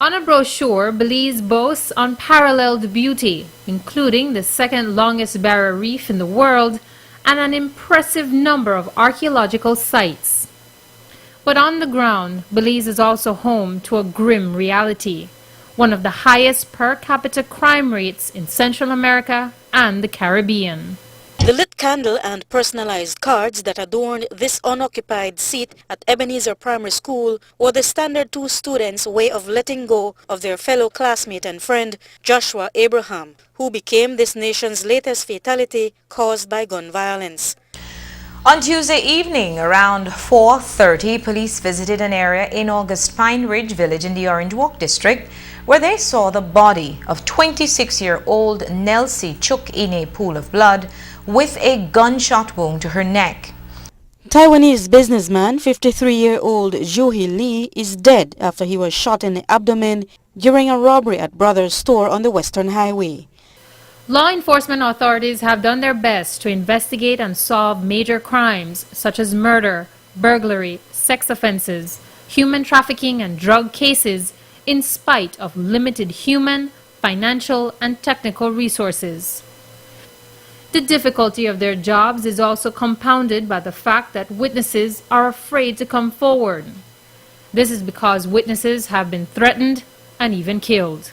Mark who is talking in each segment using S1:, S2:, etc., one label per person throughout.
S1: On a brochure, Belize boasts unparalleled beauty, including the second longest barrier reef in the world and an impressive number of archaeological sites. But on the ground, Belize is also home to a grim reality, one of the highest per capita crime rates in Central America and the Caribbean.
S2: The lit candle and personalized cards that adorned this unoccupied seat at Ebenezer Primary School were the standard two students' way of letting go of their fellow classmate and friend Joshua Abraham, who became this nation's latest fatality caused by gun violence.
S3: On Tuesday evening, around 4:30, police visited an area in August Pine Ridge Village in the Orange Walk district where they saw the body of 26-year-old Nelsie Chuk in a pool of blood with a gunshot wound to her neck.
S2: Taiwanese businessman 53-year-old Juhi Lee is dead after he was shot in the abdomen during a robbery at Brothers Store on the Western Highway.
S1: Law enforcement authorities have done their best to investigate and solve major crimes such as murder, burglary, sex offenses, human trafficking and drug cases in spite of limited human, financial and technical resources. The difficulty of their jobs is also compounded by the fact that witnesses are afraid to come forward. This is because witnesses have been threatened and even killed.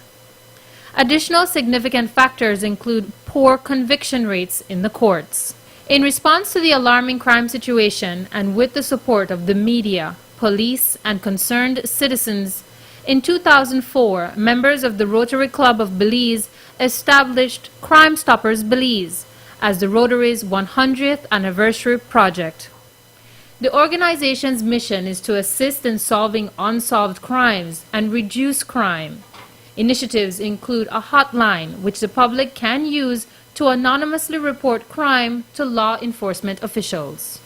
S1: Additional significant factors include poor conviction rates in the courts. In response to the alarming crime situation and with the support of the media, police, and concerned citizens, in 2004, members of the Rotary Club of Belize established Crimestoppers Belize as the Rotary's 100th anniversary project. The organization's mission is to assist in solving unsolved crimes and reduce crime. Initiatives include a hotline which the public can use to anonymously report crime to law enforcement officials.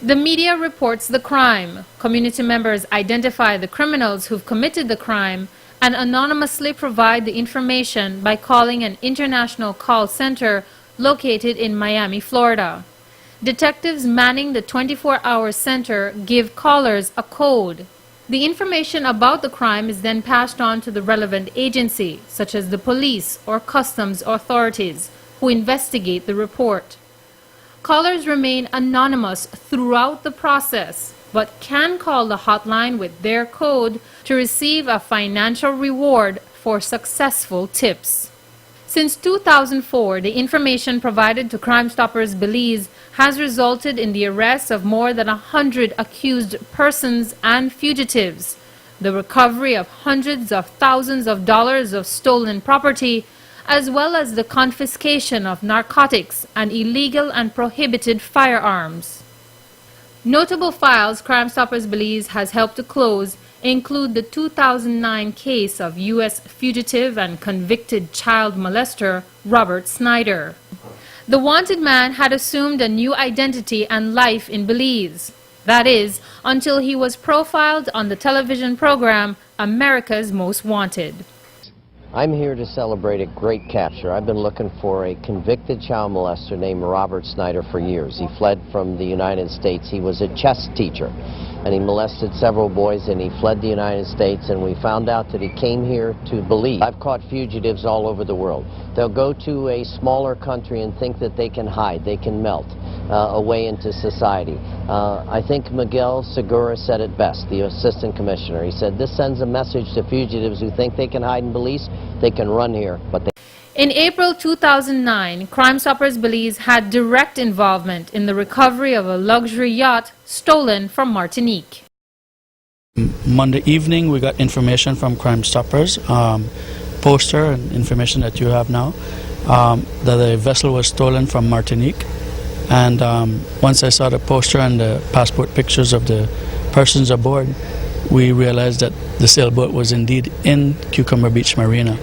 S1: The media reports the crime, community members identify the criminals who've committed the crime, and anonymously provide the information by calling an international call center located in Miami, Florida. Detectives manning the 24-hour center give callers a code. The information about the crime is then passed on to the relevant agency, such as the police or customs authorities, who investigate the report. Callers remain anonymous throughout the process, but can call the hotline with their code to receive a financial reward for successful tips. Since 2004, the information provided to Crimestoppers Belize has resulted in the arrest of more than 100 accused persons and fugitives, the recovery of hundreds of thousands of dollars of stolen property, as well as the confiscation of narcotics and illegal and prohibited firearms. Notable files Crimestoppers Belize has helped to close include the 2009 case of U.S. fugitive and convicted child molester Robert Snyder. The wanted man had assumed a new identity and life in Belize. That is, until he was profiled on the television program America's Most Wanted.
S4: I'm here to celebrate a great capture. I've been looking for a convicted child molester named Robert Snyder for years. He fled from the United States. He was a chess teacher, and he molested several boys, and he fled the United States, and we found out that he came here to Belize. I've caught fugitives all over the world. They'll go to a smaller country and think that they can hide, they can melt away into society. I think Miguel Segura said it best, the assistant commissioner. He said, this sends a message to fugitives who think they can hide in Belize. They can run here, but they...
S1: In April 2009, Crimestoppers Belize had direct involvement in the recovery of a luxury yacht stolen from Martinique.
S5: Monday evening, we got information from Crimestoppers, poster and information that you have now, that a vessel was stolen from Martinique. And once I saw the poster and the passport pictures of the persons aboard, we realized that the sailboat was indeed in Cucumber Beach Marina.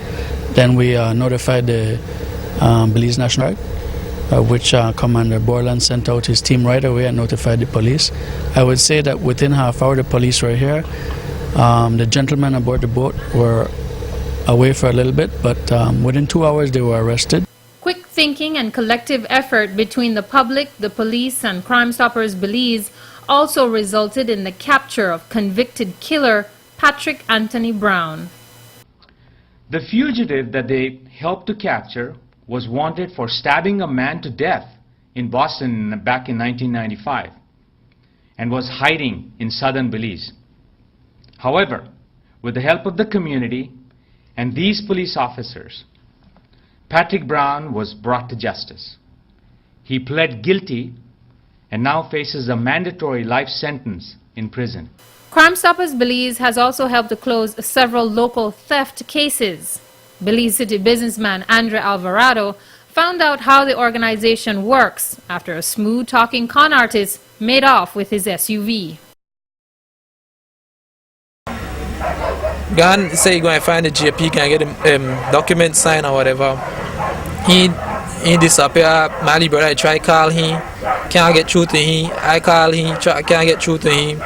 S5: Then we notified the Belize National Guard, which Commander Borland sent out his team right away and notified the police. I would say that within half hour the police were here. The gentlemen aboard the boat were away for a little bit, but within 2 hours they were arrested.
S1: Quick thinking and collective effort between the public, the police, and Crimestoppers Belize also resulted in the capture of convicted killer Patrick Anthony Brown.
S6: The fugitive that they helped to capture was wanted for stabbing a man to death in Boston back in 1995 and was hiding in southern Belize. However, with the help of the community and these police officers, Patrick Brown was brought to justice. He pled guilty and now faces a mandatory life sentence in prison.
S1: Crimestoppers Belize has also helped to close several local theft cases. Belize City businessman Andre Alvarado found out how the organization works after a smooth-talking con artist made off with his SUV.
S7: Gan say you're going to find the JP, can get him document signed or whatever. He disappear. My brother, I try call him, can't get through to him. I call him, can't get through to him.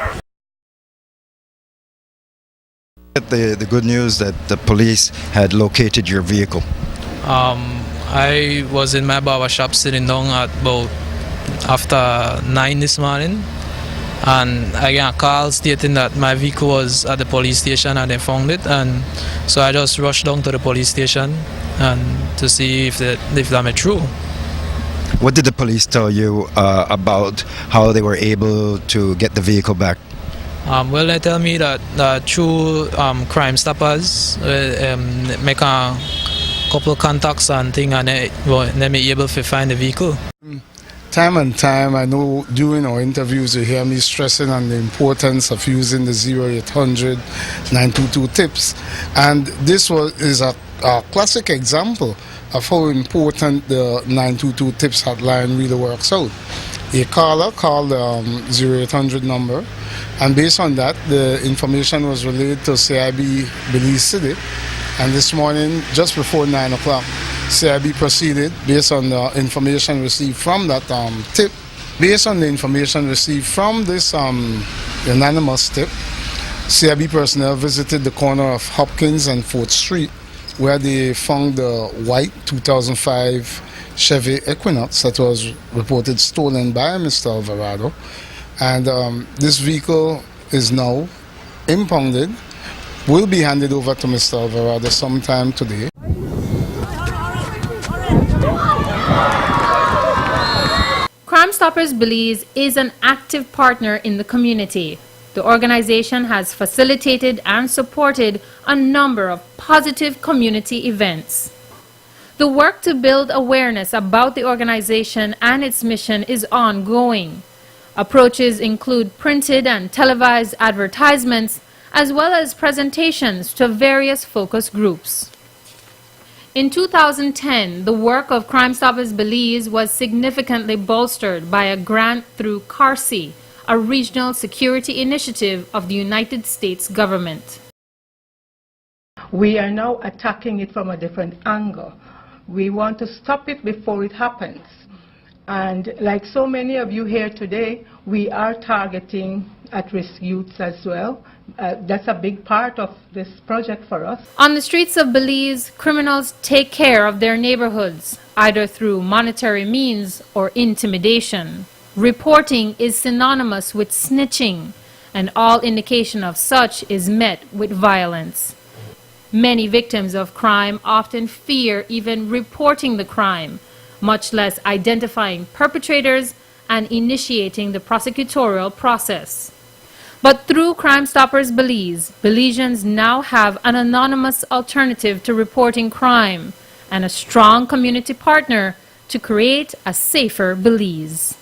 S8: The good news that the police had located your vehicle.
S7: I was in my barber shop sitting down at about after 9 this morning, and I got a call stating that my vehicle was at the police station and they found it, and so I just rushed down to the police station and to see if that true.
S8: What did the police tell you about how they were able to get the vehicle back?
S7: Well, they tell me that through Crimestoppers, make a couple of contacts and things, and they may be able to find the vehicle.
S9: Time and time, I know during our interviews you hear me stressing on the importance of using the 0800 922 tips, and this is a classic example of how important the 922 tips hotline really works out. A caller called the 0800 number, and based on that, the information was relayed to CIB Belize City. And this morning, just before 9 o'clock, CIB proceeded, based on the information received from that tip. Based on the information received from this anonymous tip, CIB personnel visited the corner of Hopkins and 4th Street, where they found the white 2005 Chevy Equinox that was reported stolen by Mr. Alvarado. And this vehicle is now impounded, will be handed over to Mr. Alvarado sometime today.
S1: Crimestoppers Belize is an active partner in the community. The organization has facilitated and supported a number of positive community events. The work to build awareness about the organization and its mission is ongoing. Approaches include printed and televised advertisements, as well as presentations to various focus groups. In 2010, the work of Crimestoppers Belize was significantly bolstered by a grant through CARSI, a regional security initiative of the United States government.
S10: We are now attacking it from a different angle. We want to stop it before it happens. And like so many of you here today, we are targeting at-risk youths as well. That's a big part of this project for us.
S1: On the streets of Belize, criminals take care of their neighborhoods, either through monetary means or intimidation. Reporting is synonymous with snitching, and all indication of such is met with violence. Many victims of crime often fear even reporting the crime, much less identifying perpetrators and initiating the prosecutorial process. But through Crimestoppers Belize, Belizeans now have an anonymous alternative to reporting crime and a strong community partner to create a safer Belize.